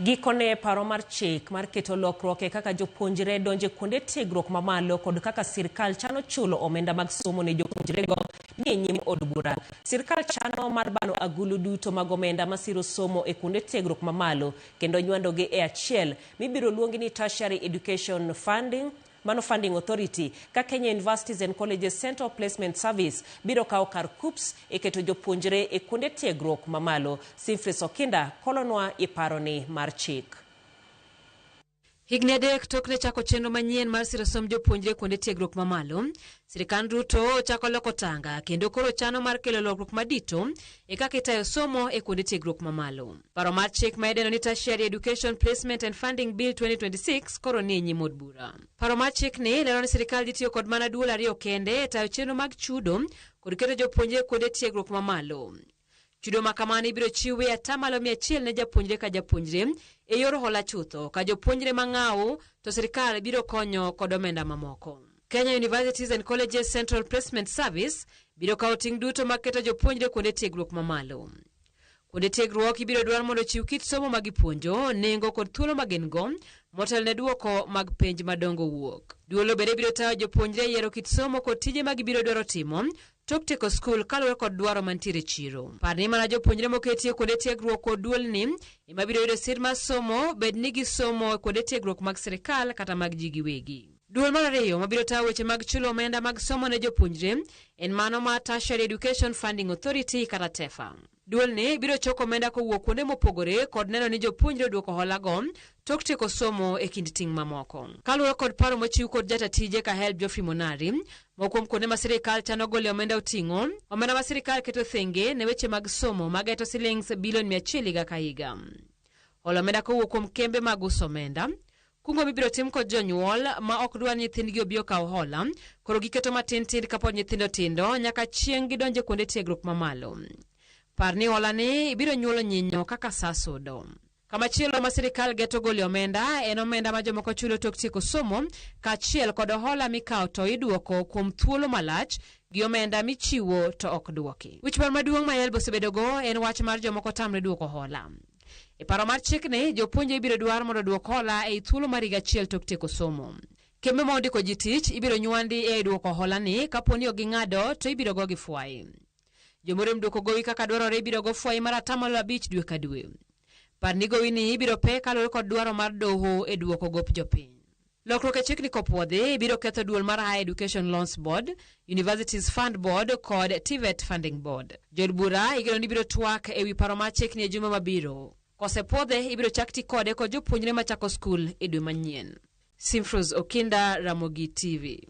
Gikone paro mar chik mar keto lokruok e kaka jopuonjre donje kuonde tiegruok mamalo kod kaka sirkal chano chulo omenda mag somo ne jopuonjrego ni nyim od bura. Sirkal chano mar bano agulu duto mag omenda masiro somo e kuonde tiegruok mamalo kendo nywandogi e achiel mibiro luongi ni Tertiary Education Funding Authority ka Kenya Universities and Colleges Central Placement Service biro kawo kar KUPS e keto jopuonjre e kuonde tiegruok mamalo. Simfris Okinda kolonwa e paroni mar chik. Higni adek tok ne chako chenro manyien mar siro som jopuonjre kuonde tiegruok mamalo, sirkal Ruto chako loko tanga kendo koro chano mar kelo lokruok madito e kaka itayo somo e kuonde tiegruok mamalo. Paro mar chik ma idendo ni Tertiary Education Placement and Funding Bill 2026 koro ni nyim od bura. Paro mar chik ni lero ni sirkal dhi tiyo kod mana duol ariyo kende e tayo chenro mag chudo kod keto jopuonjre kuonde tiegruok mamalo. Chudo makamani biro chiwe 100% ne japuonjre ka japuonjre e yor hola chutho ka jopuonjre mang'aw to sirkal biro konyo kod omenda mamoko. Kenya Universities and Colleges Central Placement Service biro kawo ting' duto mag keto jopuonjre kuonde tiegruok mamalo. Kuonde tiegruok ibiro dwar mondo chiw kit somo mag puonjo, nengo kod thuolo ma gin-go motel ne duoko mag penj madongo wuok. Duolo bende biro tayo jopuonjre yiero kit somo kod tije ma gibiro dwaro timo tok tieko skul kaluwore kod dwaro mantiere chiro. Parni mana jopuonjre moketie kuonde tiegruok kod duolni ema biro yudo sir mar somo bed ni gisomo kuonde tiegruok mag sirkal kata mag ji giwegi. Duol mar ariyo mabiro tayo weche mag chulo omenda mag somo ne jopuonjre en mano ma Tertiary Education Funding Authority kata TEFA. Duolni biro choko omenda kowuok kuonde mopogore kod neno ni jopuonjre oduoko holago tok tieko somo e kind ting' mamoko. Kaluwore kod paro mochiw kod jatatije ka Helb Geoffrey Monari, mokuom kuonde ma sirkal chano gole omenda oting'o, omenda ma sirkal keto thenge ne weche mag somo mageto silings bilion 100 higa ka higa. Holo omenda kowuok kuom kembe mag uso omenda. Kungo mibiro tim kod jonyuol ma ok dwar nyithindgi obi okaw hola, koro giketo matin kapod nyithindo tindo nyaka chieng' gidonje kuonde tiegruok mamalo. Parni hola ni ibiro nyuolo nyinyo kaka sasodo. Kamachielo ma sirkal geto gole omenda en omenda ma jomoko chulo tok tieko somo kaachiel kod hola mikawo to iduoko kuom thuolo malach gi omenda michiwo to ok duoki. Wichbar maduong' ma Helb osebedogo en wach mar jomoko tamre duoko hola. E paro mar chikni, jopuonjre ibiro dwar mondo duok hola e thuolo mar higa achiel tok tieko somo. Kembe ma ondiko ji tich ibiro nywandi e duoko hola ni kaponi ok ging'ado to ibiro go gi fwai. Jomorem duoko gowi kaka dwarore ibiro go fwai mar 5% dwe ka dwe. Parni gowi ni ibiro pe kaluwore kod dwaro mar doho e duoko gop jopiny. Lokruok e chikni kopuodhi ibiro ketho duol mar Higher Education Loans Board, Universities Fund Board kod TVET Funding Board. Jod bura igeno ni biro twak e wi paro mar chikni e juma mabiro. Kosepuodhe ibiro chak ti kode kod jopuonjre machako skul e dwe manyien. Simfris Okinda, Ramogi TV.